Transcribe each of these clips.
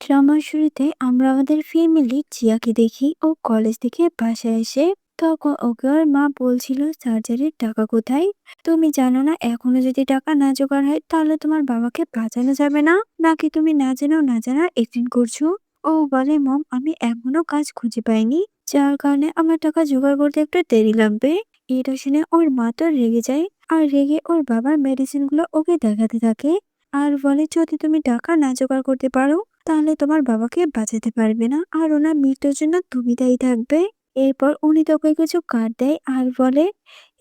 ড্রামার শুরুতে আমরা আমাদের ফ্যামিলির জিয়াকে দেখি ও কলেজ থেকে বাসায় এসে। তখন ওকে ওর মা বলছিল সার্জারির টাকা কোথায়। তুমি জানো না এখনো যদি টাকা না জোগাড় হয় তাহলে তোমার বাবাকে বাঁচানো যাবে না, নাকি তুমি না জেনেও না জানার অ্যাক্টিং করছো। ও বলে মম আমি এখনো কাজ খুঁজে পাইনি, যার কারণে আমার টাকা জোগাড় করতে একটু দেরি লাগবে। এটা শুনে ওর মা তো রেগে যায়, আর রেগে ওর বাবার মেডিসিন গুলো ওকে দেখাতে থাকে, আর বলে যদি তুমি টাকা না জোগাড় করতে পারো তাহলে তোমার বাবাকে বাঁচাতে পারবে না, আর ওনার মৃত্যুর জন্য তুমি দায়ী থাকবে। এরপর উনি তোকে কিছু কার্ড দেয় আর বলে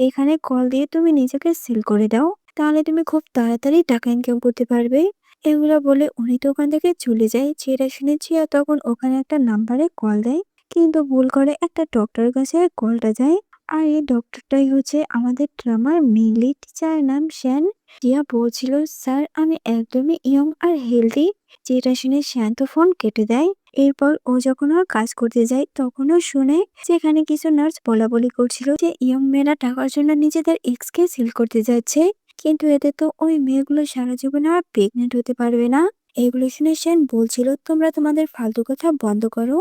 এখানে কল দিয়ে তুমি নিজেকে সিল করে দাও, তাহলে তুমি খুব তাড়াতাড়ি টাকা ইনকাম করতে পারবে। এগুলো বলে উনি তো ওখান থেকে চলে যায়। যেটা শুনেছি আর তখন ওখানে একটা নাম্বারে কল দেয়, কিন্তু ভুল করে একটা ডক্টরের কাছে কলটা যায়। আর এই ডক্টরটাই হচ্ছে আমাদের ড্রামার মেইন লিড, যার নাম শ্যান। টিয়া বলছিল স্যার আমি একদমই ইয়ং আর হেলদি। যেটা শুনে শান্ত ফোন কেটে দেয়। এরপর ও যখন ওর কাজ করতে যায় তখনও শুনে যেখানে কিছু নার্স বলা বলি করছিল যে ইয়ং মেয়েরা টাকার জন্য নিজেদের এক্স কে সিল করতে যাচ্ছে, কিন্তু এতে তো ওই মেয়েগুলো সারা জীবনে আর প্রেগনেন্ট হতে পারবে না। এগুলো শুনে সেন বলছিল তোমরা তোমাদের ফালতু কথা বন্ধ করো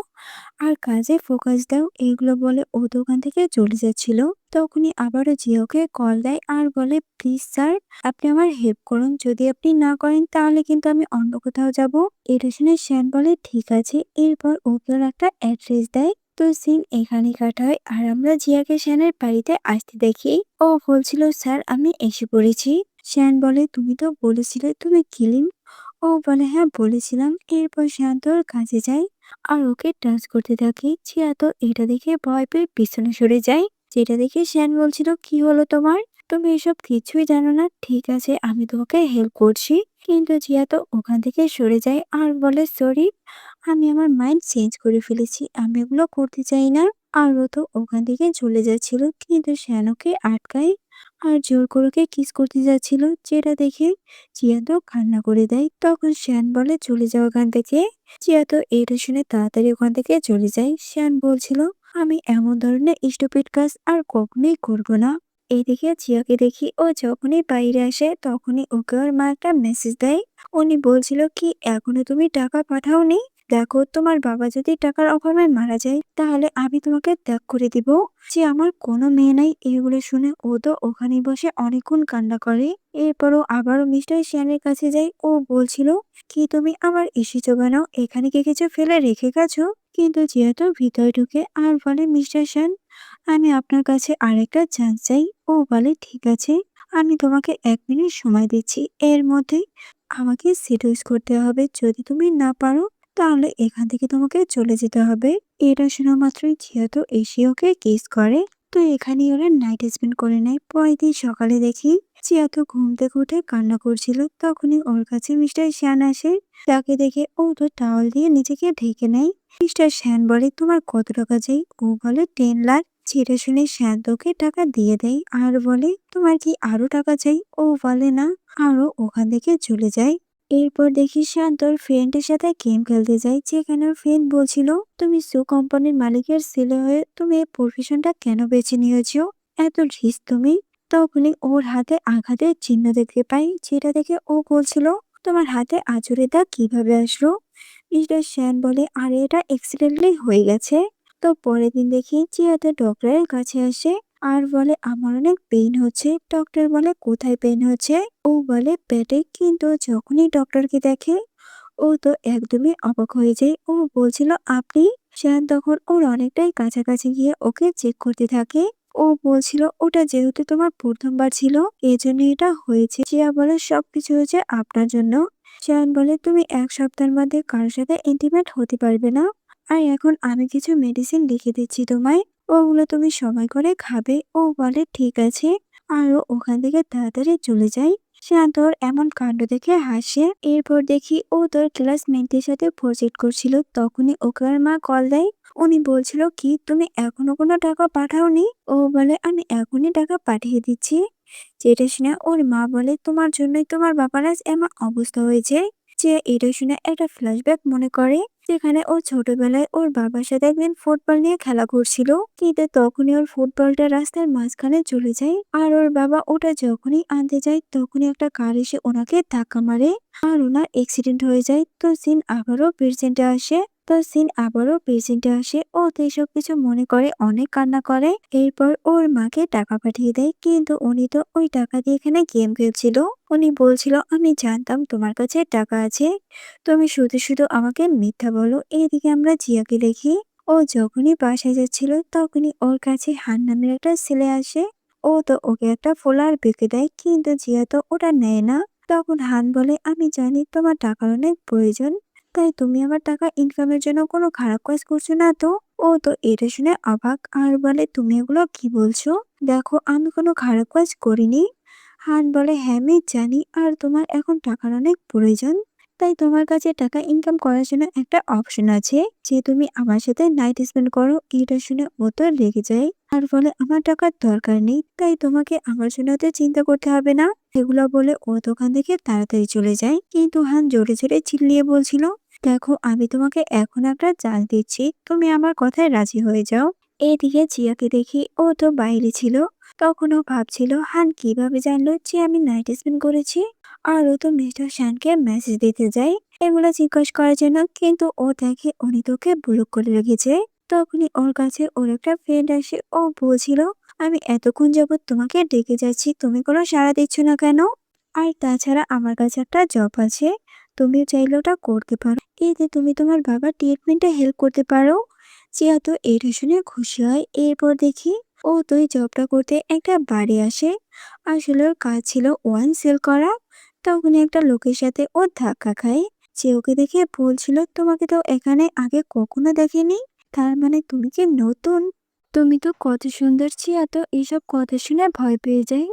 আর কাজে ফোকাস দাও। এগুলো বলে ও দোকান থেকে চলে যাচ্ছিল। তখনই আবারও জিওকে কল দেয় আর বলে প্লিজ স্যার আপনি আমার হেল্প করুন, যদি আপনি না করেন তাহলে কিন্তু আমি অন্য কোথাও যাব। এটা শুনে শ্যান বলে ঠিক আছে। এরপর ওকে ওর একটা অ্যাড্রেস দেয়। তো সিন এখানে কাটা হয় আর আমরা জিয়াকে শ্যানের বাড়িতে আসতে দেখি। ও বলছিল স্যার আমি এসে পড়েছি। শ্যান বলে তুমি তো বলেছিলে তুমি কিলিং। ও বলে হ্যাঁ বলেছিলাম। এরপর শ্যান তোর কাছে যায় আর ওকে টাচ করতে থাকে। জিয়া তো এটা দেখে ভয় পেয়ে পিছনে সরে যায়। যেটা দেখে শ্যান বলছিল কি হলো তোমার, তুমি এসব কিছুই জানো না, ঠিক আছে আমি তোমাকে হেল্প করছি। কিন্তু জিয়া তো ওখান থেকে সরে যায় আর বলে সরি আমি আমার মাইন্ড চেঞ্জ করে ফেলেছি, আমি এগুলো করতে চাই না। আর ও তো ওখান থেকে চলে যাচ্ছিল, কিন্তু শ্যান ওকে আটকায় আর জোর করে ওকে কিস করতে যাচ্ছিল। যেটা দেখে জিয়া তো কান্না করে দেয়। তখন শ্যান বলে চলে যাও ওখান থেকে। জিয়া তো এটা শুনে তাড়াতাড়ি ওখান থেকে চলে যায়। শ্যান বলছিল আমি এমন ধরনের স্টুপিড কাজ আর কখনোই করব না। এইদিকে জিয়াকে দেখি ও যখনই বাইরে আসে তখনই ওকে ওর মা একটা মেসেজ দেয়। উনি বলছিল কি এখনো তুমি টাকা পাঠাওনি, দেখো তোমার বাবা যদি টাকার অভাবে মারা যায় তাহলে আমি তোমাকে ত্যাগ করে দিব, যে আমার কোনো মেয়ে নাই। এগুলো শুনে ও তো ওখানে বসে অনেকক্ষণ কান্না করে। এরপরও আবারও মিস্টার শ্যানের কাছে যাই। ও বলছিল কি তুমি আমার এসেছো কেন, এখানে কে কিছু ফেলে রেখে গেছো। কিন্তু যেহেতু ভিতরে ঢুকে আর বলে মিস্টার শ্যান আমি আপনার কাছে আরেকটা চান্স চাই। ও বলে ঠিক আছে আমি তোমাকে 1 মিনিট সময় দিচ্ছি, এর মধ্যে আমাকে সিরিয়াস করতে হবে। যদি তুমি না পারো তাহলে এখান থেকে তোমাকে চলে যেতে হবে। এটা শোনা মাত্রই যেহেতু এসে ওকে কিস করে। তো এখানেই ওরা নাইট স্পেন্ড করে নেয়। পরের দিন সকালে দেখি জিয়া তো ঘুম থেকে উঠে কান্না করছিল। তখনই ওর কাছে মিস্টার শ্যান আসে। তাকে দেখে ও তো টাওয়াল দিয়ে নিজেকে ঢেকে নেয়। মিস্টার শ্যান বলে তোমার কত টাকা চাই। ও বলে 10 লাখ। যেটা শুনে শ্যান তোকে টাকা দিয়ে দেয় আর বলে তোমার কি আরো টাকা চাই। ও বলে না, আরো ওখান থেকে চলে যায়। এরপর দেখি শান্ত ওর ফ্রেন্ডের সাথে গেম খেলতে যায়, যেখানে ওর ফ্রেন্ড বলছিল তুমি সু কোম্পানির মালিকের ছেলে হয়ে তুমি এই প্রফেশনটা কেন বেছে নিয়েছো, এত রিস্ক তুমি। তখনই ওর হাতে আঘাতের চিহ্ন দেখতে পাই, যেটা দেখে ও বলছিল তোমার হাতে আঁচড়ে দাগ কিভাবে আসলো। মিস্টার শ্যান বলে আরে এটা অ্যাক্সিডেন্টলি হয়ে গেছে। তো পরের দিন দেখি চিয়াতে ডক্টরের কাছে আসে আর বলে আমার অনেক পেইন হচ্ছে। ডক্টর বলে কোথায় পেইন হচ্ছে। ও বলে পেটে। কিন্তু যখনই ডক্টরকে দেখে ও তো একদমই অবাক হয়ে যায়। ও বলছিল আপনি। শ্যান তখন ওর অনেকটাই কাছাকাছি গিয়ে ওকে চেক করতে থাকে। ও বলছিল ওটা যেহেতু তোমার প্রথমবার ছিল এজন্য এটা হয়েছে। জিয়া বলে সবকিছু হয়েছে আপনার জন্য। শ্যান বলে তুমি 1 সপ্তাহের মধ্যে কারোর সাথে ইন্টিমেট হতে পারবে না, আর এখন আমি কিছু মেডিসিন লিখে দিচ্ছি তোমায়, ওগুলো তুমি সময় করে খাবে। ও বলে ঠিক আছে। আর ও ওখান থেকে তাড়াতাড়ি চলে যায়। শান্ত ওর এমন কাণ্ড দেখে হাসে। এরপর দেখি ও তোর ক্লাসমেটদের সাথে প্রজেক্ট করছিল। তখনই ওকে ওর মা কল দেয়। উনি বলছিল কি তুমি এখনো কোনো টাকা পাঠাওনি। ও বলে আমি এখনই টাকা পাঠিয়ে দিচ্ছি। যেটা শুনে ওর মা বলে তোমার জন্যই তোমার বাবার আজ এমন অবস্থা হয়েছে। যে এটা শুনে একটা ফ্ল্যাশব্যাক মনে করে, যেখানে ও ছোটবেলায় ওর বাবার সাথে একদিন ফুটবল নিয়ে খেলা করছিল, কিন্তু তখনই ওর ফুটবলটা রাস্তার মাঝখানে চলে যায়। আর ওর বাবা ওটা যখনই আনতে যায় তখনই একটা কার এসে ওনাকে ধাক্কা মারে আর ওনার অ্যাক্সিডেন্ট হয়ে যায়। তো সিন আবারও প্রেজেন্টে আসে। ও তো এসব কিছু মনে করে অনেক কান্না করে। এরপর ওর মাকে টাকা পাঠিয়ে দেয়, কিন্তু উনি তো ওই টাকা দিয়ে এখানে গেম খেলছিল। উনি বলছিল, আমি জানতাম তোমার কাছে টাকা আছে, তুমি শুধু শুধু আমাকে মিথ্যা বলো। এদিকে আমরা জিয়াকে দেখি, ও যখনই বাসায় যাচ্ছিল তখনই ওর কাছে হান নামের একটা ছেলে আসে। ও তো ওকে একটা ফোলার বেঁকে দেয়, কিন্তু জিয়া তো ওটা নেয় না। তখন হান বলে, আমি জানি তোমার টাকার অনেক প্রয়োজন, তাই তুমি আমার টাকা ইনকামের জন্য কোনো খারাপ কাজ করছো না তো। ও তো এটা শুনে অবাক আর বলে, তুমি এগুলো কি বলছো? দেখো, আমি কোনো খারাপ কাজ করিনি। হান বলে, হ্যাঁ আমি জানি, আর তোমার এখন টাকার অনেক প্রয়োজন, তাই তোমার কাছে টাকা ইনকাম করার জন্য একটা অপশন আছে, যে তুমি আমার সাথে নাইট স্পেন্ড করো। এটা শুনে ও তো রেগে যায় আর বলে, আমার টাকার দরকার নেই, তাই তোমাকে আমার জন্য তো চিন্তা করতে হবে না। এগুলো বলে ও দোকান থেকে তাড়াতাড়ি চলে যায়, কিন্তু হান জোরে জোরে চিল্লিয়ে বলছিল, দেখো আমি তোমাকে এখন একটা চান্স দিচ্ছি, তুমি আমার কথায় রাজি হয়ে যাও। এদিকে জিয়াকে দেখি, ও তো বাইরে ছিল। তখন ও ভাবছিল, হান কিভাবে জানলো যে আমি নাইট স্পেন্ড করেছি। আর ও তো মিস্টার শানকে মেসেজ দিতে যায় এগুলো জিজ্ঞেস করার জন্য, কিন্তু ও দেখে উনি তোকে ব্লক করে রেখেছে। তখনই ওর কাছে ওর একটা ফ্রেন্ড আসে। ও বলছিল, আমি এতক্ষণ যাবত তোমাকে ডেকে যাচ্ছি, তুমি কোনো সাড়া দিচ্ছ না কেন? আর তাছাড়া আমার কাছে একটা জব আছে, তুমি চাইলে ওটা করতে পারো, এতে তুমি তোমার বাবার ট্রিটমেন্টে হেল্প করতে পারো। জিয়া তো এটা শুনে খুশি হয়। এরপর দেখি, ও তো এই জবটা করতে একটা বাড়ি আসে। আসলে ওর কাজ ছিল ওয়াইন সেল করা। তখনই একটা লোকের সাথে ও ধাক্কা খায়, যে ওকে দেখে বলছিল, তোমাকে তো এখানে আগে কখনো দেখিনি, তার মানে তুমি কি নতুন? তুমি তো কত সুন্দর। চিয়া তো এইসব কথা শুনে ভয় পেয়ে যায়।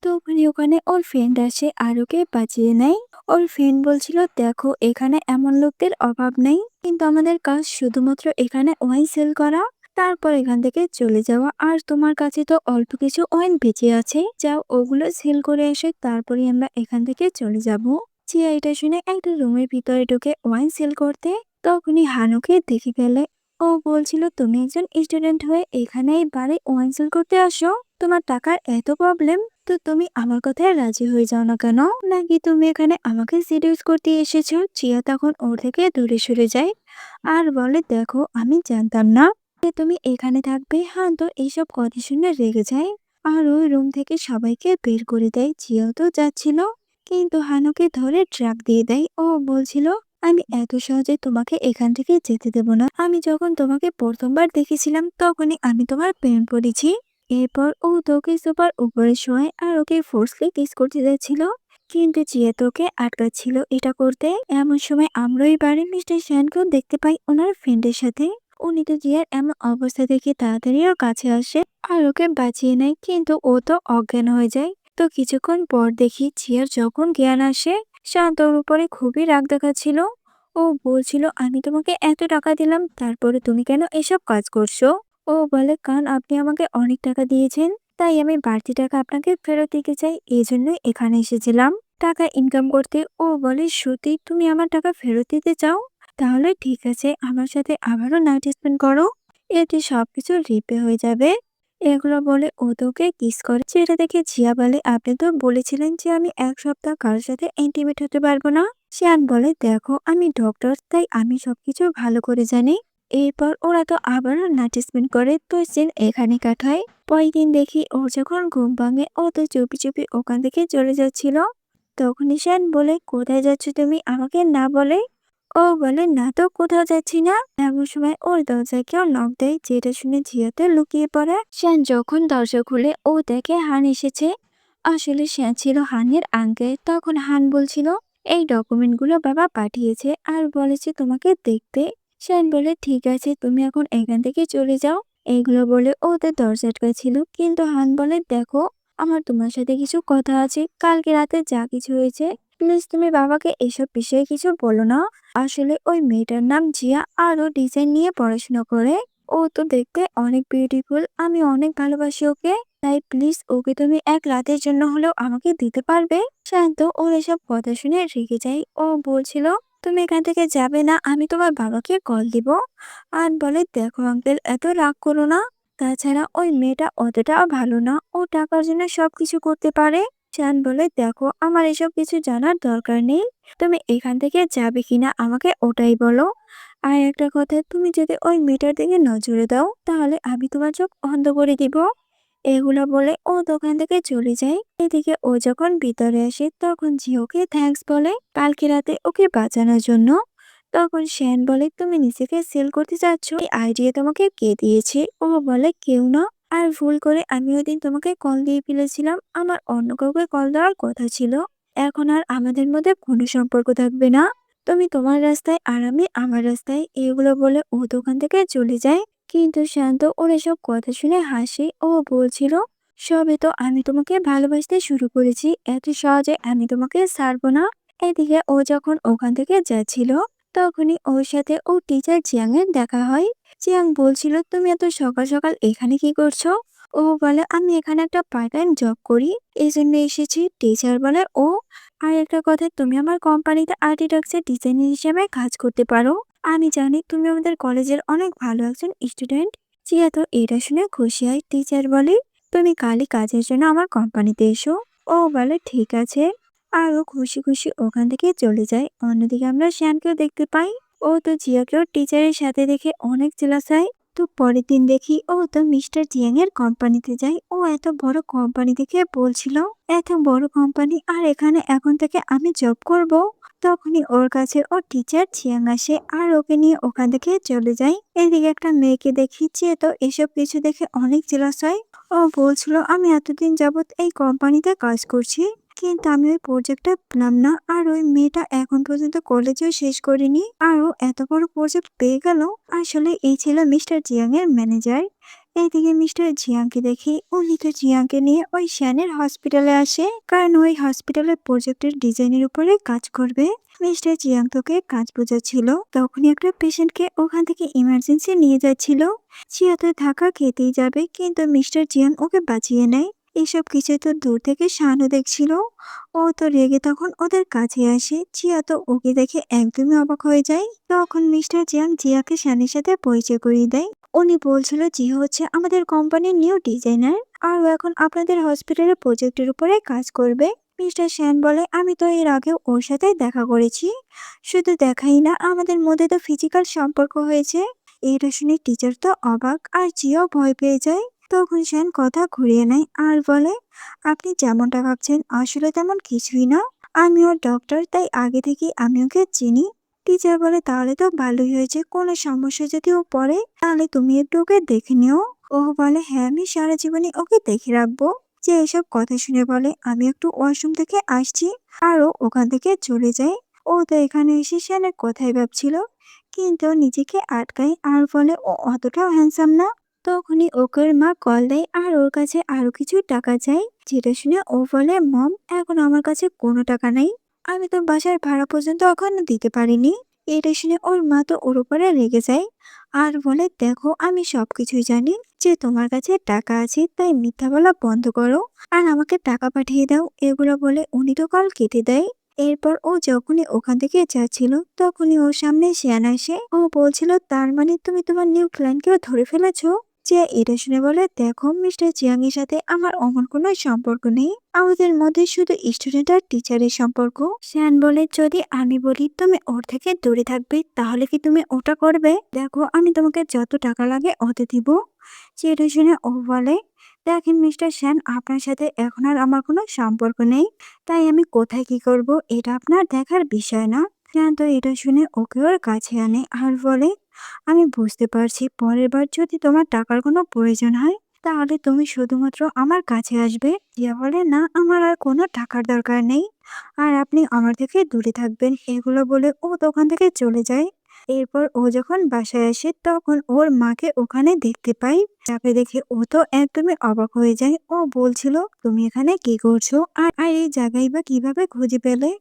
তখনই ওখানে ওর ফ্রেন্ড আসে আর ওকে বাঁচিয়ে নেয়। ওর ফ্রেন্ড বলছিল, দেখো এখানে এমন লোকদের অভাব নেই, কিন্তু আমাদের কাজ শুধুমাত্র এখানে ওয়াইন সেল করা, তারপর এখান থেকে চলে যাওয়া। আর তোমার কাছে তো অল্প কিছু ওয়াইন বেঁচে আছে, যাও ওগুলো সেল করে এসে তারপরে আমরা এখান থেকে চলে যাব। চিয়া এটা শুনে একটা রুমের ভিতরে ঢুকে ওয়াইন সেল করতে। তখনই হানুকে দেখে ফেলে। ও বলছিল, তুমি একজন স্টুডেন্ট হয়ে এখানে এই বারে ওয়াইন সেল করতে আসো, তোমার টাকার এত প্রবলেম, তো তুমি আমার কথায় রাজি হয়ে যাও না কেন? নাকি তুমি এখানে আমাকে সিডিউস করতে এসেছো? চিয়া তখন ওর থেকে দূরে সরে যায় আর বলে, দেখো আমি জানতাম না যে তুমি এখানে থাকবে। হ্যাঁ, তো এইসব কথা শুনে রেগে যায় আর ওই রুম থেকে সবাইকে বের করে দেয়। চিয়াও তো যাচ্ছিল, কিন্তু হানুকে ধরে ট্রাক দিয়ে দেয়। ও বলছিল, আমি এত সহজে তোমাকে এখান থেকে যেতে দেব না, আমি যখন তোমাকে প্রথমবার দেখেছিলাম তখনই আমি তোমার প্রেম পড়েছি। এরপর ও তোকে সোফার উপরে শোয় আর ওকে ফোর্সলি কিস করতে যাচ্ছিল, কিন্তু জিয়া তোকে আটকাচ্ছিল এটা করতে। এমন সময় আমরা ওই বাড়ির মিস্টার শ্যানকেও দেখতে পাই ওনার ফ্রেন্ডের সাথে। উনি তো জিয়ার এমন অবস্থা দেখে তাড়াতাড়ি ওর কাছে আসে আর ওকে বাঁচিয়ে নেয়, কিন্তু ও তো অজ্ঞান হয়ে যায়। তো কিছুক্ষণ পর দেখি জিয়ার যখন জ্ঞান আসে, শান্ত ওর উপরে খুবই রাগ দেখাচ্ছিল। ও বলছিল, আমি তোমাকে এত টাকা দিলাম, তারপরে তুমি কেন এসব কাজ করছো? ও বলে, কারণ আপনি আমাকে অনেক টাকা দিয়েছেন, তাই আমি বাড়তি টাকা আপনাকে ফেরত দিতে চাই, এই জন্যই এখানে এসেছিলাম টাকা ইনকাম করতে। ও বলে, সত্যি তুমি আমার টাকা ফেরত দিতে চাও? তাহলে ঠিক আছে, আমার সাথে আবারও নাইট স্পেন্ড করো, এতে সবকিছু রিপে হয়ে যাবে। এগুলো বলে ও তোকে কিস করে, যেটা দেখে জিয়া বলে, আপনি তো বলেছিলেন যে আমি এক সপ্তাহ কারোর সাথে ইন্টিমেট হতে পারবো না। শিয়ান বলে, দেখো আমি ডক্টর, তাই আমি সবকিছু ভালো করে জানি। এরপর ওরা তো আবারও নাইট স্পেন্ড করে। তো সিন এখানে কাটায়। পরের দিন দেখি ওর যখন ঘুম ভাঙে, ও তো চুপি চুপি ওখান থেকে চলে যাচ্ছিল। তখন ঈশান বলে, কোথায় যাচ্ছ তুমি, আমাকে না বলে? ও বলে, না তো কোথাও যাচ্ছি না। এমন সময় ওর দরজায় কেউ নক দেয়, যেটা শুনে জিয়াতে লুকিয়ে পড়ে। শ্যান যখন দরজা খুলে ও দেখে হান এসেছে। আসলে শ্যান ছিল হানের আঙ্কেল। তখন হান বলছিল, এই ডকুমেন্টগুলো বাবা পাঠিয়েছে আর বলেছে তোমাকে দেখতে। শ্যান বলে, ঠিক আছে, তুমি এখন এখান থেকে চলে যাও। এইগুলো বলে ওদের দরজা আটকাছিল, কিন্তু হান বলে, দেখো আমার তোমার সাথে কিছু কথা আছে। কালকে রাতে যা কিছু হয়েছে, প্লিজ তুমি বাবাকে এসব বিষয়ে কিছু বলো না। আসলে ওই মেয়েটার নাম জিয়া আর ও ডিজাইন নিয়ে পড়াশোনা করে। ও তো দেখতে অনেক বিউটিফুল, আমি অনেক ভালোবাসি ওকে। তাই প্লিজ ওকে তুমি এক রাতের জন্য হলেও আমাকে দিতে পারবে? শান্ত ওর এসব কথা শুনে রেগে যায়। ও বলছিল, তুমি এখান থেকে যাবে না, আমি তোমার বাবাকে কল দিব। আর বলে, দেখো আঙ্কেল, এত রাগ করো না। তাছাড়া ওই মেয়েটা অতটাও ভালো না, ও টাকার জন্য সবকিছু করতে পারে। শান বলে, দেখো আমার এসব কিছু জানার দরকার নেই। তুমি এখান থেকে যাবে কিনা আমাকে ওটাই বলো। আর একটা কথা, তুমি যদি ওই মেয়েটার দিকে নজরে দাও তাহলে আমি তোমার চোখ অন্ধ করে দিব। এগুলো বলে ও দোকান থেকে চলে যায়। এদিকে ও যখন ভিতরে আসে তখন জিওকে থ্যাঙ্কস বলে কালকে রাতে ওকে বাঁচানোর জন্য। তখন শ্যান বলে, তুমি নিজেকে সেল করতে চাচ্ছ? এই আইডিয়া তোমাকে কে দিয়েছে? ও বলে, কেউ না। আর ভুল করে আমি ওই দিন তোমাকে কল দিয়ে ফেলেছিলাম, আমার অন্য কাউকে কল দেওয়ার কথা ছিল। এখন আর আমাদের মধ্যে কোনো সম্পর্ক থাকবে না। তুমি তোমার রাস্তায় আর আমি আমার রাস্তায়। এগুলো বলে ও দোকান থেকে চলে যায়। কিন্তু শান্ত ওর এসব কথা শুনে হাসে। ও বলছিল, সবে তো আমি তোমাকে ভালোবাসতে শুরু করেছি, এত সহজে আমি তোমাকে ছাড়বো না। এদিকে ও যখন ওখান থেকে যাচ্ছিল তখনই ওর সাথে ও টিচার জিয়াং এর দেখা হয়। জিয়াং বলছিল, তুমি এত সকাল সকাল এখানে কি করছো? ও বলে, আমি এখানে একটা পার্ট টাইম জব করি, এই জন্য এসেছি। টিচার বলে, ও আর একটা কথা, তুমি আমার কোম্পানিতে আর্কিটেকচার ডিজাইনার হিসেবে কাজ করতে পারো। আমি জানি তুমি আমাদের কলেজের অনেক ভালো একজন স্টুডেন্ট। জিয়া তো এটা শুনে খুশি হয়। টিচার বলে, তুমি কালই কাজের জন্য আমার কোম্পানিতে এসো। ও বলে, ঠিক আছে। আর ও খুশি খুশি ওখান থেকে চলে যায়। অন্যদিকে আমরা শ্যানকেও দেখতে পাই। ও তো জিয়াকেও টিচারের সাথে দেখে অনেক জেলাস হয়। তো পরের দিন দেখি ও তো মিস্টার জিয়াং এর কোম্পানিতে যায়। ও এত বড় কোম্পানি দেখে বলছিল, এত বড় কোম্পানি আর এখানে এখন থেকে আমি জব করব। তখনই ওর কাছে ও টিচার জিয়াং আসে আর ওকে নিয়ে ওখান থেকে চলে যায়। এদিকে একটা মেয়েকে দেখি যে তো এসব কিছু দেখে অনেক জেলাস হয়। ও বলছিল, আমি এতদিন যাবত এই কোম্পানিতে কাজ করছি, কিন্তু আমি ওই প্রজেক্টটা পেলাম না। আর ওই মেয়েটা এখন পর্যন্ত কলেজেও শেষ করেনি, আর ও এত বড় প্রজেক্ট পেয়ে গেল। আসলে এই ছিল মিস্টার জিয়াং এর ম্যানেজার। এইদিকে মিস্টার জিয়াংকে দেখি উনি তো জিয়াংকে নিয়ে ওই শ্যানের হসপিটালে আসে, কারণ ওই হসপিটালের প্রজেক্টের ডিজাইনের উপরে কাজ করবে। মিস্টার জিয়াং তোকে কাজ বোঝাচ্ছিল, তখনই একটা পেশেন্টকে ওখান থেকে ইমার্জেন্সি নিয়ে যাচ্ছিল। জিয়া তো ধাক্কা খেতেই যাবে, কিন্তু মিস্টার জিয়াং ওকে বাঁচিয়ে নেয়। এসব কিছু তো দূর থেকে শানু দেখছিল। ও তো রেগে তখন ওদের কাছে আসে। জিয়া তো ওকে দেখে একদমই অবাক হয়ে যায়। তখন মিস্টার জিয়াং জিয়াকে শানের সাথে পরিচয় করিয়ে দেয়। উনি বলছিল, জিয়া হচ্ছে আমাদের কোম্পানির নিউ ডিজাইনার, আর ও এখন আপনাদের হসপিটালের প্রজেক্টের উপরে কাজ করবে। মিস্টার শ্যান বলে, আমি তো এর আগেও ওর সাথে দেখা করেছি। শুধু দেখাই না, আমাদের মধ্যে তো ফিজিক্যাল সম্পর্ক হয়েছে। এটা শুনে টিচার তো অবাক আর জিয়াও ভয় পেয়ে যায়। তখন শ্যান কথা ঘুরিয়ে নেয় আর বলে, আপনি যেমনটা ভাবছেন আসলে তেমন কিছুই না। আমি ওর ডক্টর, তাই আগে থেকে আমি ওকে চিনি। টিচার বলে, তাহলে তো ভালোই হয়েছে, কোনো সমস্যা যদি ও পড়ে তাহলে তুমি একটু ওকে দেখে নিও। ও বলে, হ্যাঁ আমি সারা জীবনে ওকে দেখে রাখবো। যে এসব কথা শুনে বলে, আমি একটু ওয়াশরুম থেকে আসছি। আরও ওখান থেকে চলে যায়। ও তো এখানে এসে শ্যানের কথাই ভাবছিল, কিন্তু নিজেকে আটকায় আর বলে, ও অতটাও হ্যান্ডসাম না। তখনই ওকে মা কল দেয় আর ওর কাছে আরো কিছু টাকা চাই। যেটা শুনে ও বলে, মম এখন আমার কাছে কোনো টাকা নাই, আমি তো বাসার ভাড়া পর্যন্ত এখনো দিতে পারিনি। এটা শুনে ওর মা তো ওর উপরে রেগে যায় আর বলে, দেখো আমি সবকিছুই জানি যে তোমার কাছে টাকা আছে, তাই মিথ্যা বলা বন্ধ করো আর আমাকে টাকা পাঠিয়ে দাও। এগুলো বলে উনি তো কল কেটে দেয়। এরপর ও যখনই ওখান থেকে যাচ্ছিল তখনই ওর সামনে শিয়ান আসে। ও বলছিল, তার মানে তুমি তোমার নিউ ক্লায়েন্টকেও ধরে ফেলেছো? যে এটা শুনে বলে, দেখো মিস্টার জিয়াং এর সাথে আমার অমন কোনো সম্পর্ক নেই, আমাদের মধ্যে শুধু স্টুডেন্ট আর টিচারের সম্পর্ক। শ্যান বলে, যদি আমি বলি তুমি ওর থেকে দূরে থাকবে তাহলে কি তুমি ওটা করবে? দেখো আমি তোমাকে যত টাকা লাগে অত দিব। যেটা শুনে ও বলে, দেখেন মিস্টার শ্যান, আপনার সাথে এখন আর আমার কোনো সম্পর্ক নেই, তাই আমি কোথায় কি করব এটা আপনার দেখার বিষয় না। শ্যান তো এটা শুনে ওকে ওর কাছে আনে আর বলে, আমি বুঝতে পারছি, পরের বার যদি তোমার টাকার কোনো প্রয়োজন হয় তাহলে তুমি শুধুমাত্র আমার কাছে আসবে। জিয়া বলে, না আমার আর কোনো টাকার দরকার নেই, আর আপনি আমার থেকে দূরে থাকবেন। এগুলো বলে ও দোকান থেকে চলে যায়। এরপর ও যখন বাসায় আসে তখন ওর মাকে ওখানে দেখতে পাই। যাকে দেখে ও তো একদমই অবাক হয়ে যায়। ও বলছিল, তুমি এখানে কি করছো আর আর এই জায়গায় বা কিভাবে খুঁজে পেলে?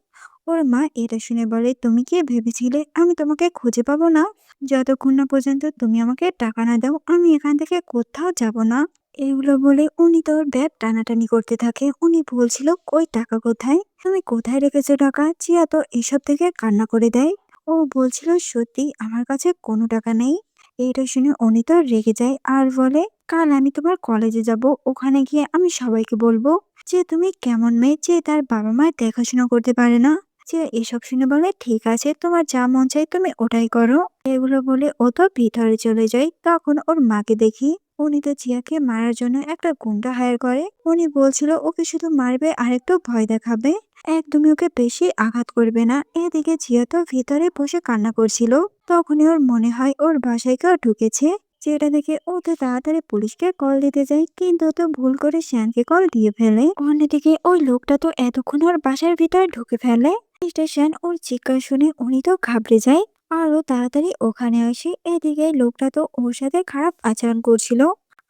ওর মা এটা শুনে বলে, তুমি কি ভেবেছিলে আমি তোমাকে খুঁজে পাবো না? যতক্ষণ না পর্যন্ত তুমি আমাকে টাকা না দাও আমি এখান থেকে কোথাও যাব না। এগুলো বলে উনি তো ওর ব্যাগ টানাটানি করতে থাকে। উনি বলছিল, "কই টাকা কোথায়? তুমি কোথায় রেখেছো টাকা?" জিয়া তো এসব থেকে কান্না করে দেয়। ও বলছিল, "সত্যি আমার কাছে কোনো টাকা নেই।" এটা শুনে উনি তো রেগে যায় আর বলে, "কাল আমি তোমার কলেজে যাব। ওখানে গিয়ে আমি সবাইকে বলবো যে তুমি কেমন মেয়ে যে তার বাবা-মায়ের দেখাশোনা করতে পারে না।" জিয়া এসব শুনে বলে, "ঠিক আছে, তোমার যা মন চায় তুমি ওটাই করো।" এগুলো বলে ও তো ভিতরে চলে যায়। তখন ওর মাকে দেখি উনি তো জিয়াকে মারার জন্য একটা গুন্ডা হায়ার করে। উনি বলছিল ওকে শুধু মারবে আর একটু ভয় দেখাবে, একদমই ওকে বেশি আঘাত করবে না। এদিকে জিয়া তো ভিতরে বসে কান্না করছিল। তখনই ওর মনে হয় ওর বাসায় কেউ ঢুকেছে। যেটা দেখে ও তো তাড়াতাড়ি পুলিশকে কল দিতে যায়, কিন্তু ও তো ভুল করে শ্যানকে কল দিয়ে ফেলে। অন্যদিকে ওই লোকটা তো এতক্ষণ ওর বাসার ভিতরে ঢুকে ফেলে। মিস্টার শ্যান ওর চিৎকার শুনে উনি তো ঘাবড়ে যায় আর ও তাড়াতাড়ি ওখানে আসে। এদিকে লোকটা তো ওর সাথে খারাপ আচরণ করছিল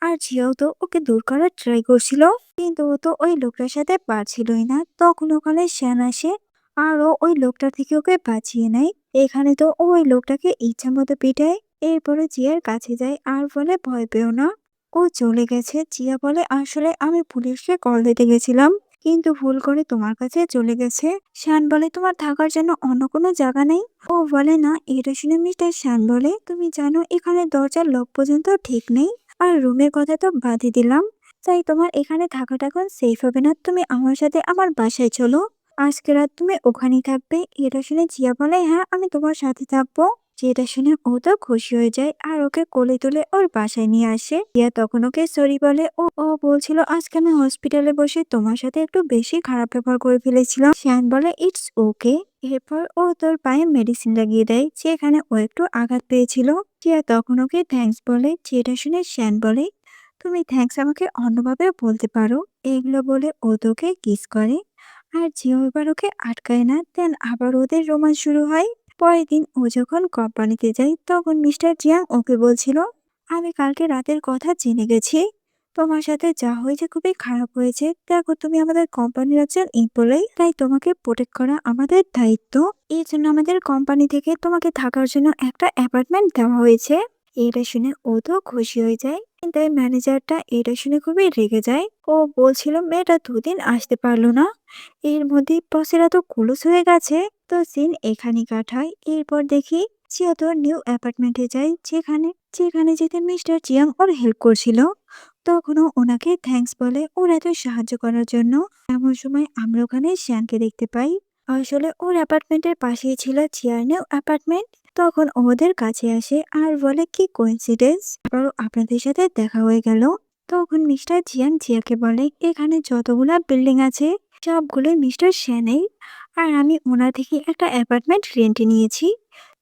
আর জিয়াও তো ওকে দূর করার ট্রাই করছিল, কিন্তু ও তো ওই লোকটার সাথে পারছিলই না। তখন ওখানে শ্যান আসে আর ও ওই লোকটার থেকে ওকে বাঁচিয়ে নেয়। এখানে তো ও ওই লোকটাকে ইচ্ছা মতো পিটায়। এরপরে জিয়ার কাছে যায় আর বলে, "ভয় পেও না, ও চলে গেছে।" জিয়া বলে, "আসলে আমি পুলিশকে কল দিতে গেছিলাম, কিন্তু ভুল করে তোমার কাছে চলে গেছে।" শ্যান বলে, "তোমার থাকার জন্য অন্য কোনো জায়গা নেই?" ও বলে, "না।" এটা শুনে মিস্টার শ্যান বলে, "তুমি জানো এখানে দরজার লক পর্যন্ত ঠিক নেই, আর রুমের কথা তো বাদই দিলাম। তাই তোমার এখানে থাকাটা এখন সেফ হবে না। তুমি আমার সাথে আমার বাসায় চলো। আজকে রাত তুমি ওখানেই থাকবে।" এটা শুনে জিয়া বলে, "হ্যাঁ, আমি তোমার সাথে থাকবো।" যেটা শুনে ও তো খুশি হয়ে যায় আর ওকে কোলে তুলে ওর বাসায় নিয়ে আসে। জিয়া তখন ওকে সরি বলে। ও ও বলছিল, "আজকে আমি হসপিটালে বসে তোমার সাথে একটু বেশি খারাপ ব্যবহার করে ফেলেছিলাম।" শ্যান বলে, "ইটস ওকে।" এরপর ও তোর পায়ে মেডিসিন লাগিয়ে দেয়, যেখানে ও একটু আঘাত পেয়েছিল। জিয়া তখন ওকে থ্যাঙ্কস বলে। যেটা শুনে শ্যান বলে, "তুমি থ্যাঙ্কস আমাকে অন্যভাবে বলতে পারো।" এগুলো বলে ও তোকে কিস করে আর জিও এবার ওকে আটকায় না। দেন আবার ওদের রোমান্স শুরু হয়। পরের দিন ও যখন কোম্পানিতে যায় তখন মিস্টার জিয়াং ওকে বলছিল, "আমি কালকে রাতের কথা জেনে গেছি। তোমার সাথে যা হয়েছে খুবই খারাপ হয়েছে। দেখো তুমি আমাদের কোম্পানির একজন এমপ্লয়ি, তাই তোমাকে প্রোটেক্ট করা আমাদের দায়িত্ব। এই জন্য আমাদের কোম্পানি থেকে তোমাকে থাকার জন্য একটা অ্যাপার্টমেন্ট দেওয়া হয়েছে।" এটা শুনে ও তো খুশি হয়ে যায়, কিন্তু এই ম্যানেজারটা এটা শুনে খুবই রেগে যায়। ও বলছিল মেয়েটা দুদিন আসতে পারলো না, এর মধ্যে বসেরা তো কুলুস হয়ে গেছে। তো সিন এখানেই কাটায়। এরপর দেখি জিয়া তো নিউ অ্যাপার্টমেন্টে যায়, যেখানে যেখানে যেতে মিস্টার জিয়াং ওর হেল্প করছিল। তখনও ওনাকে থ্যাঙ্কস বলে ওর এত সাহায্য করার জন্য। এমন সময় আমরা ওখানে শ্যানকে দেখতে পাই। আসলে ওর অ্যাপার্টমেন্টের পাশেই ছিল জিয়ার নিউ অ্যাপার্টমেন্ট। তখন ওদের কাছে আসে আর বলে, "কি কোইন্সিডেন্স, আবারও আপনাদের সাথে দেখা হয়ে গেল।" তখন মিস্টার জিয়াং জিয়াকে বলে, "এখানে যতগুলা বিল্ডিং আছে সবগুলো মিস্টার শ্যানের, আর আমি ওনার থেকে একটা অ্যাপার্টমেন্ট রেন্টে নিয়েছি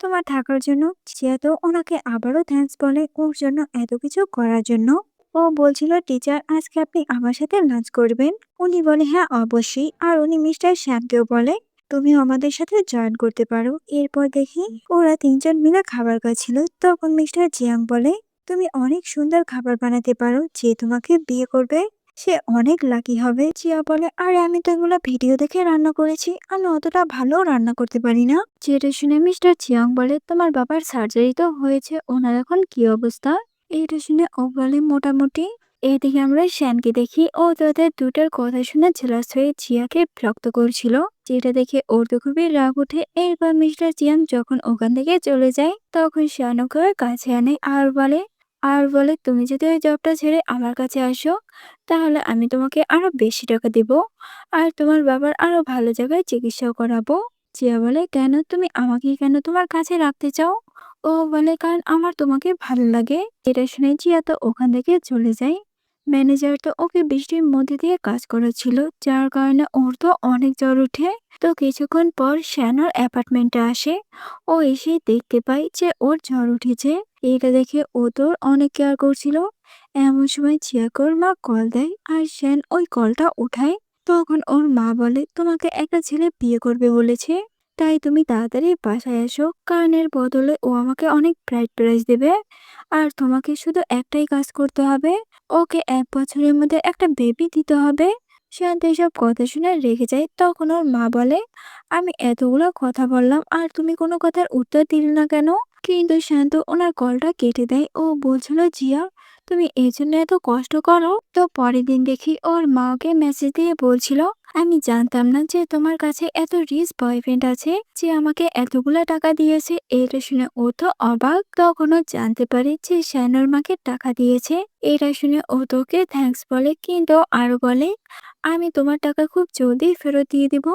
তোমার থাকার জন্য।" জিয়া তো ওনাকে আবারও থ্যাঙ্কস বলে ওর জন্য এত কিছু করার জন্য। ও বলছিল, "টিচার, আজকে আপনি আমার সাথে লাঞ্চ করবেন?" উনি বলে, "হ্যাঁ, অবশ্যই।" আর উনি মিস্টার শ্যামকেও বলে, "তুমিও আমাদের সাথে জয়েন করতে পারো।" এরপর দেখি ওরা তিনজন মিলে খাবার খাচ্ছিল। তখন মিস্টার জিয়াং বলে, "তুমি অনেক সুন্দর খাবার বানাতে পারো, যে তোমাকে বিয়ে করবে সে অনেক লাকি হবে।" জিয়া বলে, "আরে আমি তো এগুলো ভিডিও দেখে রান্না করেছি, আমি অতটা ভালো রান্না করতে পারি না।" যেটা শুনে মিস্টার জিয়াং বলে, "তোমার বাবার সার্জারি তো হয়েছে, ওনার এখন কি অবস্থা?" এইটা শুনে ও বলে, "মোটামুটি।" এইদিকে আমরা শ্যানকে দেখি ও তাদের দুটার কথা শুনে জেলাস হয়ে জিয়াকে বিরক্ত করছিল। যেটা দেখে ওর তো খুবই রাগ ওঠে। এরপর মিস্টার জিয়াং যখন ওখান থেকে চলে যায় তখন শ্যান ওকে ওর কাছে আনে আর বলে, "তুমি যদি ওই জবটা ছেড়ে আমার কাছে আসো তাহলে আমি তোমাকে আরো বেশি টাকা দিব, আর তোমার বাবার আরো ভালো জায়গায় চিকিৎসাও করাবো।" জিয়া বলে, "কেন, তুমি আমাকে কেন তোমার কাছে রাখতে চাও?" ও বলে, "কারণ আমার তোমাকে ভালো লাগে।" এটা শুনে জিয়া তো ওখান থেকে চলে যায়। ম্যানেজার তো ওকে বৃষ্টির মধ্যে দিয়ে কাজ করাচ্ছিল, যার কারণে ওর তো অনেক জ্বর উঠে। তো কিছুক্ষণ পর শ্যান ওর অ্যাপার্টমেন্টে আসে। ও এসে দেখতে পায় যে ওর জ্বর উঠেছে। এটা দেখে ও তো ওর অনেক কেয়ার করছিল। এমন সময় জিয়াকে ওর মা কল দেয় আর শ্যান ওই কলটা উঠায়। তখন ওর মা বলে, "তোমাকে একটা ছেলে বিয়ে করবে বলেছে, তাই তুমি তাড়াতাড়ি বাসায় এসো, কারণ এর বদলে ও আমাকে অনেক ব্রাইড প্রাইজ দেবে, আর তোমাকে শুধু একটাই কাজ করতে হবে, ওকে 1 বছরের মধ্যে একটা বেবি দিতে হবে।" শান্ত এসব কথা শুনে রেগে যায়। তখন ওর মা বলে, "আমি এতগুলো কথা বললাম আর তুমি কোনো কথার উত্তর দিলে না কেন?" কিন্তু শান্ত ওনার কলটা কেটে দেয়। ও বলছিল, "জিয়া, তুমি এই জন্য এত কষ্ট করো। তো পরের দিন দেখি ওর মা ওকে মেসেজ দিয়ে বলছিল, আমি জানতাম না যে তোমার কাছে এত রিচ বয়ফ্রেন্ড আছে যে আমাকে এতগুলা টাকা দিয়েছে। এটা শুনে ও তো অবাক। তখনও জানতে পারে যে শ্যানোর মাকে টাকা দিয়েছে। এটা শুনে ও তোকে থ্যাঙ্কস বলে, কিন্তু আরো বলে, আমি তোমার টাকা খুব জলদি ফেরত দিয়ে দিব।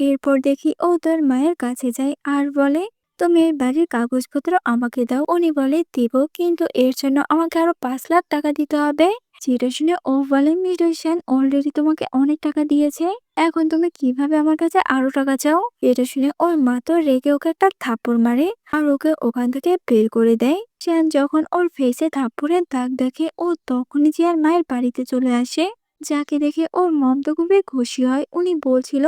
এরপর দেখি ও তোর মায়ের কাছে যায় আর বলে, তুমি এই বাড়ির কাগজপত্র আমাকে দাও। উনি বলে দিব, কিন্তু এর জন্য আমাকে আরো 5 লাখ টাকা দিতে হবে। যেটা শুনে ও বলে, মিস্টার সেন অলরেডি তোমাকে অনেক টাকা দিয়েছে, এখন তুমি কিভাবে আমার কাছে আরো টাকা চাও? এটা শুনে ওর মা তো রেগে ওকে একটা থাপ্পড় মারে আর ওকে ওখান থেকে বের করে দেয়। সেন যখন ওর ফেসে থাপ্পড়ের দাগ দেখে ও তখনই জিয়ার মায়ের বাড়িতে চলে আসে, যাকে দেখে ওর মম তো খুবই খুশি হয়। উনি বলছিল,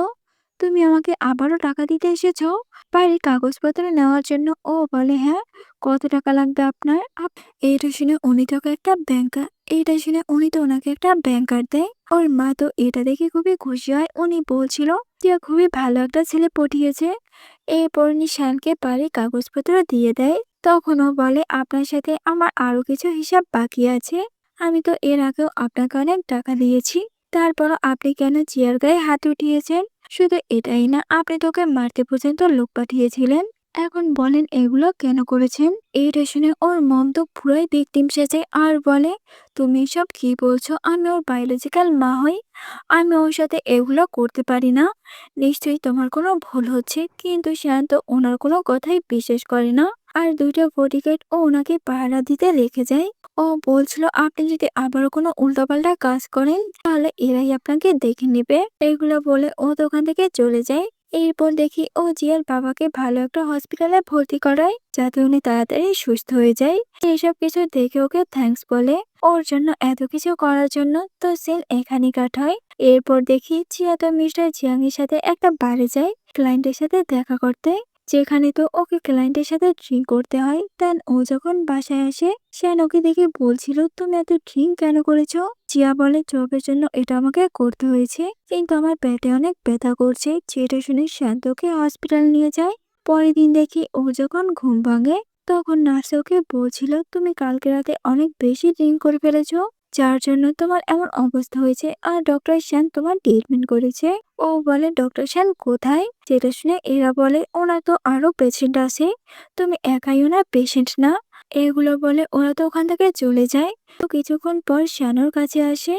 তুমি আমাকে আবারও টাকা দিতে এসেছো বাড়ির কাগজপত্র নেওয়ার জন্য? ও বলে, হ্যাঁ, কত টাকা লাগবে আপনার? এটা শুনে উনি তোকে একটা ব্যাংকার এটা শুনে উনি তো ওনাকে একটা ব্যাংকার দেয়। ওর মা তো এটা দেখে খুবই খুশি হয়। উনি বলছিল যে খুবই ভালো একটা ছেলে পটিয়েছে। এরপর উনি শ্যানকে বাড়ির কাগজপত্র দিয়ে দেয়। তখন ও বলে, আপনার সাথে আমার আরো কিছু হিসাব বাকি আছে। আমি তো এর আগেও আপনাকে অনেক টাকা দিয়েছি, তারপরও আপনি কেন জিয়ার গায়ে হাত উঠিয়েছেন? শুধু এটাই না, আপনি তোকে মারতে পর্যন্ত লোক পাঠিয়েছিলেন। এখন বলেন এগুলো কেন করেছেন? এইটা শুনে ওর মম তো পুরাই ভিকটিম সেজে আর বলে, তুমি সব কি বলছো? আমি ওর বায়োলজিক্যাল মা হই, আমি ওর সাথে এগুলো করতে পারি না। নিশ্চয়ই তোমার কোনো ভুল হচ্ছে। কিন্তু শান্ত ওনার কোনো কথাই বিশ্বাস করে না আর দুইটা বডিগার্ড ও ওনাকে পাহারা দিতে রেখে যায়। ও বলছিল, আপনি যদি আবারও কোনো উল্টাপাল্টা কাজ করেন তাহলে এরাই আপনাকে দেখে নেবে। এগুলো বলে ও দোকান থেকে চলে যায়। এরপর দেখি ও জিয়ার বাবাকে ভালো একটা হসপিটালে ভর্তি করায় যাতে উনি তাড়াতাড়ি সুস্থ হয়ে যায়। এইসব কিছু দেখে ওকে থ্যাঙ্কস বলে ওর জন্য এত কিছু করার জন্য। তো সিন এখানে কাট হয়। এরপর দেখি জিয়া তো মিস্টার জিয়াংয়ের সাথে একটা বারে যায় ক্লায়েন্টের সাথে দেখা করতে, যেখানে তো ওকে ক্লায়েন্টের সাথে ড্রিঙ্ক করতে হয়। দেন ও যখন বাসায় আসে, শ্যান ওকে দেখে বলছিল, তুমি এত ড্রিঙ্ক কেন করেছো? জিয়া বলে, জবের জন্য এটা আমাকে করতে হয়েছে, কিন্তু আমার পেটে অনেক ব্যথা করছে। যেটা শুনে শান্ত ওকে হসপিটাল নিয়ে যায়। পরের দিন দেখি ও যখন ঘুম ভাঙে তখন নার্স ওকে বলছিল, তুমি কালকে রাতে অনেক বেশি ড্রিঙ্ক করে ফেলেছো, যার জন্য তোমার এমন অবস্থা হয়েছে। আর ডক্টর শ্যান তোমার ট্রিটমেন্ট করেছে। ও বলে, ডক্টর শ্যান কোথায়? যেটা শুনে এরা বলে, ওনার তো আরো পেশেন্ট আছে, তুমি একাই ওনার পেশেন্ট না। এগুলো বলে ওরা তো ওখান থেকে চলে যায়। তো কিছুক্ষণ পর শ্যানোর কাছে আসে।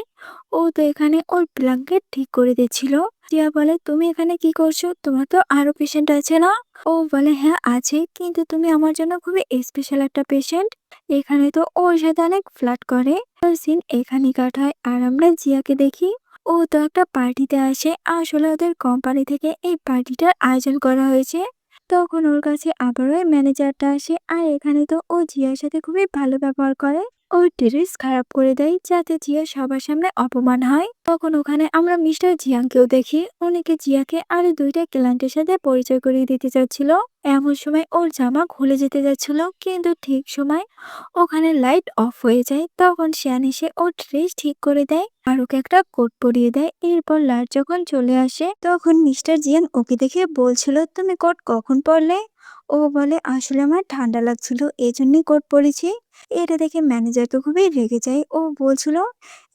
ও তো এখানে ওর ব্ল্যাঙ্কেট ঠিক করে দিচ্ছিল। জিয়া বলে, তুমি এখানে কি করছো? তোমার তো আরো পেশেন্ট আছে না? ও বলে, হ্যাঁ আছে, কিন্তু তুমি আমার জন্য খুবই স্পেশাল একটা পেশেন্ট। এখানে তো ওর সাথে অনেক ফ্লার্ট করে। তো সিন এখানে কাটায় আর আমরা জিয়াকে দেখি ও তো একটা পার্টিতে আসে। আসলে ওদের কোম্পানি থেকে এই পার্টিটার আয়োজন করা হয়েছে। তখন ওর কাছে আবারও ম্যানেজারটা আসে আর এখানে তো ও জিয়ার সাথে খুবই ভালো ব্যবহার করে। ওর ড্রেস খারাপ করে দেয় যাতে জিয়া সবার সামনে অপমান হয়। তখন ওখানে আমরা মিস্টার জিয়াংকেও দেখি। উনিকে জিয়াকে আরো দুইটা ক্লায়েন্টের সাথে পরিচয় করিয়ে দিতে চাচ্ছিল। এমন সময় ওর জামা খুলে যেতে যাচ্ছিল, কিন্তু ঠিক সময় ওখানে লাইট অফ হয়ে যায়। তখন শ্যান এসে ওর ড্রেস ঠিক করে দেয় আর ওকে একটা কোট পরিয়ে দেয়। এরপর লাইট যখন চলে আসে তখন মিস্টার জিয়াং ওকে দেখে বলছিল, তুমি কোট কখন পরলে? ও বলে, আসলে আমার ঠান্ডা লাগছিল, এজন্যই কোট পরেছি। এটা দেখে ম্যানেজার তো খুবই রেগে যায়। ও বলছিল,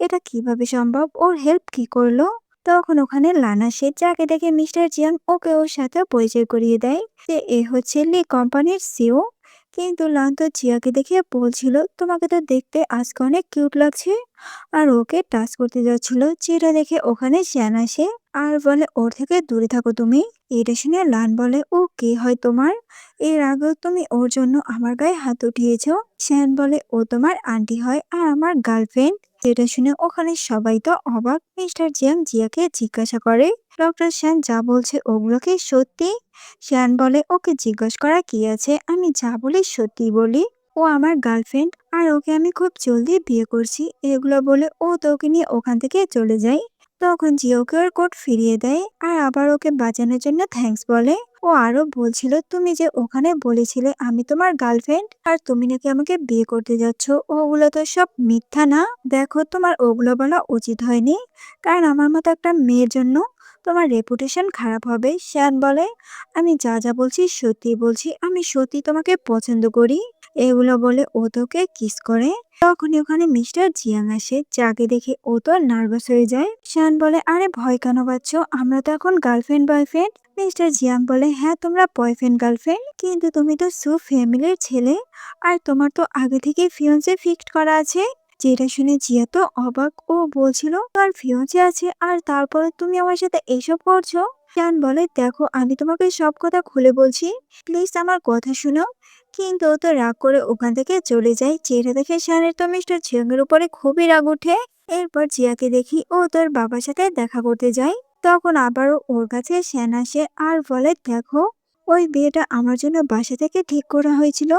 এটা কিভাবে সম্ভব? ওর হেল্প কি করলো? তখন ওখানে লানা শেঠ, যাকে দেখে মিস্টার জিয়াং ওকে ওর সাথে পরিচয় করিয়ে দেয় যে এ হচ্ছে লি কোম্পানির সিও। কিন্তু লান তো জিয়াকে দেখে বলছিল, তোমাকে তো দেখতে আজকে অনেক কিউট লাগছে, আর ওকে টাচ করতে যাচ্ছিল। যেটা দেখে ওখানে শ্যান আসে আর বলে, ওর থেকে দূরে থাকো তুমি। এটা শুনে লান বলে, ও কে হয় তোমার? এর আগেও তুমি ওর জন্য আমার গায়ে হাত উঠিয়েছো। শ্যান বলে, ও তোমার আন্টি হয় আর আমার গার্লফ্রেন্ড। যেটা শুনে ওখানে সবাই তো অবাক। মিস্টার জিয়াং জিয়াকে জিজ্ঞাসা করে, ডক্টর শ্যান যা বলছে ওগুলো কি সত্যি? শ্যান বলে, ওকে জিজ্ঞেস করা কি আছে, আমি যা বলি সত্যি বলি। ও আমার গার্লফ্রেন্ড আর ওকে আমি খুব জলদি বিয়ে করছি। এগুলো বলে ও তো ওকে নিয়ে ওখান থেকে চলে যায়। তখন জিওকে ওর কোট ফিরিয়ে দেয় আর আবার ওকে বাঁচানোর জন্য থ্যাঙ্কস বলে। ও আরো বলছিল, তুমি যে ওখানে বলেছিলে আমি তোমার গার্লফ্রেন্ড আর তুমি নাকি আমাকে বিয়ে করতে যাচ্ছ, ওগুলো তো সব মিথ্যা না। দেখো, তোমার ওগুলো বলা উচিত হয়নি, কারণ আমার মতো একটা মেয়ের জন্য তোমার রেপুটেশন খারাপ হবে। শ্যান বলে, আমি যা যা বলছি সত্যি বলছি, আমি সত্যি তোমাকে পছন্দ করি। এগুলো বলে ও তোকে কিস করে। তখনই ওখানে মিস্টার জিয়াং আসে, যাকে দেখে ও তো নার্ভাস হয়ে যায়। শান বলে, আরে ভয় কেন পাচ্ছ, আমরা তো এখন গার্লফ্রেন্ড বয়ফ্রেন্ড। মিস্টার জিয়াং বলে, হ্যাঁ তোমরা বয়ফ্রেন্ড গার্লফ্রেন্ড, কিন্তু তুমি তো সু ফ্যামিলির ছেলে, আর তোমার তো আগে থেকে ফিয়ন্সে ফিক্সড করা আছে। যেটা শুনে জিয়া তো অবাক, ও বলছিল তার ফিয়ন্সে আছে আর তারপরে তুমি আমার সাথে এসব করছো। শান বলে, দেখো আমি তোমাকে সব কথা খুলে বলছি, প্লিজ আমার কথা শুনো। কিন্তু ও তো রাগ করে ওখান থেকে চলে যায়। যেটা দেখে শানের তো মিস্টার জিয়াং এর উপরে খুবই রাগ ওঠে। এরপর জিয়াকে দেখি ও তোর বাবার সাথে দেখা করতে যায়। তখন আবারও ওর কাছে শ্যান আসে আর বলে, দেখো ওই বিয়েটা আমার জন্য বাসা থেকে ঠিক করা হয়েছিল।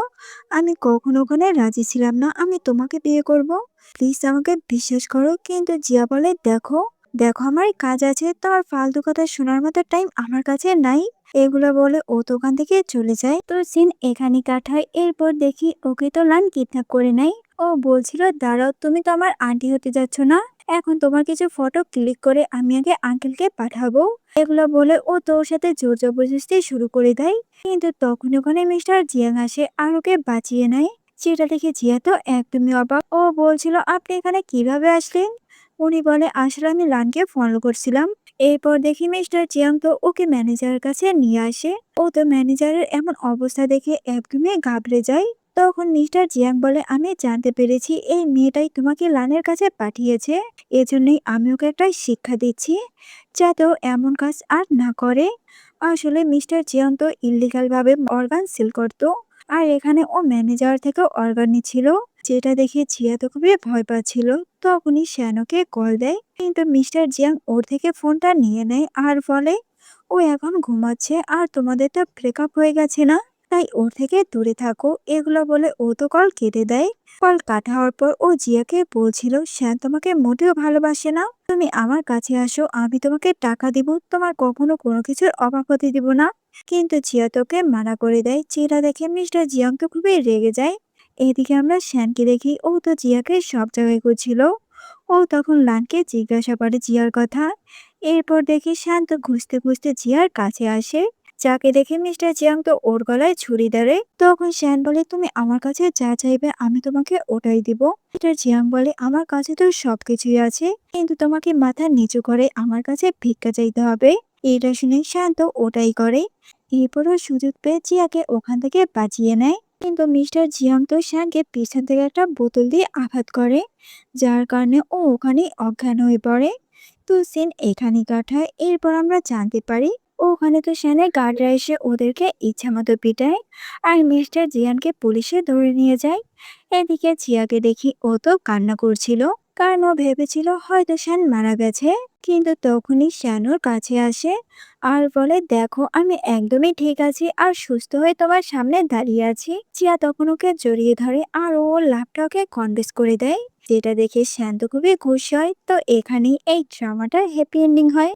আমি কখনো ওখানে রাজি ছিলাম না আমি তোমাকে বিয়ে করব। প্লিজ আমাকে বিশ্বাস করো। কিন্তু জিয়া বলে, দেখো দেখো আমার কাজ আছে, তো আর ফালতু কথা শোনার মতো টাইম আমার কাছে নাই। এগুলো বলে ও তো ওখান থেকে চলে যায়। তো সিন এখানে কাট হয়। এরপর দেখি ওকে তো লান কিডন্যাপ করে নেয়। ও বলছিল, দাঁড়াও তুমি তো আমার আন্টি হতে যাচ্ছ না, এখন তোমার কিছু ফটো ক্লিক করে আমি আগে আঙ্কেলকে পাঠাবো। এগুলো বলে ও তোর সাথে জোর জবরদস্তি শুরু করে দেয়। কিন্তু তখন ওখানে মিস্টার জিয়াং আসে আর ওকে বাঁচিয়ে নেয়। সেটা দেখে জিয়া তো একদমই অবাক। ও বলছিল, আপনি এখানে কিভাবে আসলেন? উনি বলে, আসলে আমি লানকে ফলো করছিলাম। এরপর দেখি মিস্টার জিয়াং তো ওকে ম্যানেজারের কাছে নিয়ে আসে। ও তো ম্যানেজারের এমন অবস্থা দেখে একদমই ঘাবড়ে যায়। তখন মিস্টার জিয়াং বলে, আমি জানতে পেরেছি এই মেয়েটাই তোমাকে লানের কাছে পাঠিয়েছে। এজন্যই আমি ওকে একটা শিক্ষা দিচ্ছি, যাতে ও এমন কাজ আর না করে। আসলে মিস্টার জিয়াং তো ইলিগাল ভাবে অর্গান সেল করতো, আর এখানে ও ম্যানেজার থেকে অর্গান নিচ্ছিল। যেটা দেখে জিয়া তো খুবই ভয় পাচ্ছিল। তখনই শ্যানোকে কল দেয়, কিন্তু মিস্টার জিয়াং ওর থেকে ফোনটা নিয়ে নেয় আর বলে, ও এখন ঘুমাচ্ছে আর তোমাদের তো ব্রেকআপ হয়ে গেছে না, তাই ওর থেকে দূরে থাকো। এগুলো বলে ও তো কল কেটে দেয়। কল কাটা হওয়ার পর ও জিয়াকে বলছিল, শ্যান তোমাকে মোটেও ভালোবাসে না, তুমি আমার কাছে আসো, আমি তোমাকে টাকা দিব, তোমার কখনো কোনো কিছুর অভাব হতে দিব না। কিন্তু জিয়া তোকে মানা করে দেয়। যেটা দেখে মিস্টার জিয়াং তো খুবই রেগে যায়। এদিকে আমরা শ্যানকে দেখি, ও তো জিয়াকে সব জায়গায় খুঁজছিল। ও তখন লানকে জিজ্ঞাসা করে জিয়ার কথা। এরপর দেখি শ্যান তো খুঁজতে খুঁজতে জিয়ার কাছে আসে, যাকে দেখে মিস্টার জিয়াং তো ওর গলায় ছুরি ধরে। তখন শ্যান বলে, তুমি আমার কাছে যা চাইবে আমি তোমাকে ওটাই দিব। মিস্টার জিয়াং বলে, আমার কাছে তো সবকিছুই আছে, কিন্তু তোমাকে মাথা নিচু করে আমার কাছে ভিক্ষা চাইতে হবে। এটা শুনে শ্যান তো ওটাই করে। এরপরও সুযোগ পেয়ে জিয়াকে ওখান থেকে বাঁচিয়ে নেয়। কিন্তু মিস্টার জিয়াং তো শ্যানকে পিছন থেকে একটা বোতল দিয়ে আঘাত করে, যার কারণে ও ওখানে অজ্ঞান হয়ে পড়ে। তো সিন এখানে কাটায়। এরপর আমরা জানতে পারি ওখানে তো শ্যানের গার্ডরা এসে ওদেরকে ইচ্ছা মতো পিটায়, আর মিস্টার জিয়ানকে পুলিশে ধরে নিয়ে যায়। এদিকে জিয়াকে দেখি ও তো কান্না করছিল, কারণ ও ভেবেছিল হয়তো শ্যান মারা গেছে। কিন্তু তখনই শ্যান ওর কাছে আসে আর বলে, দেখো আমি একদমই ঠিক আছি আর সুস্থ হয়ে তোমার সামনে দাঁড়িয়ে আছি। জিয়া তখন ওকে জড়িয়ে ধরে আর ও ওর লাভটাকে কনফেস করে দেয়। যেটা দেখে শ্যান তো খুবই খুশি হয়। তো এখানেই এই ড্রামাটার হ্যাপি এন্ডিং হয়।